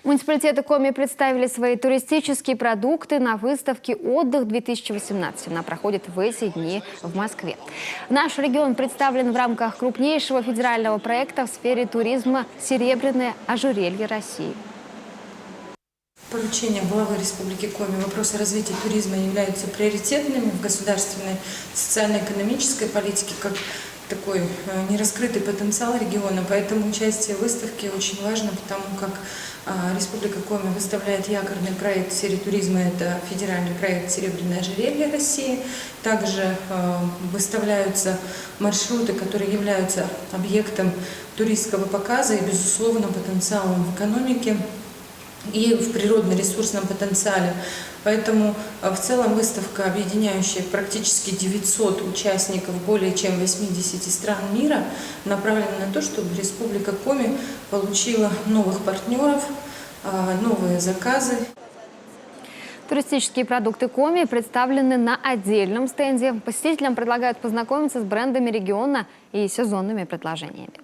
Муниципалитеты Коми представили свои туристические продукты на выставке «Отдых-2018». Она проходит в эти дни в Москве. Наш регион представлен в рамках крупнейшего федерального проекта в сфере туризма «Серебряное ожерелье России». Поручения главы Республики Коми вопросы развития туризма являются приоритетными в государственной социально-экономической политике, как такой нераскрытый потенциал региона. Поэтому участие в выставке очень важно, потому как Республика Коми выставляет якорный проект в сфере туризма, это федеральный проект «Серебряное ожерелье России». Также выставляются маршруты, которые являются объектом туристского показа и, безусловно, потенциалом в экономике и в природно-ресурсном потенциале. Поэтому в целом выставка, объединяющая практически 900 участников более чем 80 стран мира, направлена на то, чтобы Республика Коми получила новых партнеров, новые заказы. Туристические продукты Коми представлены на отдельном стенде. Посетителям предлагают познакомиться с брендами региона и сезонными предложениями.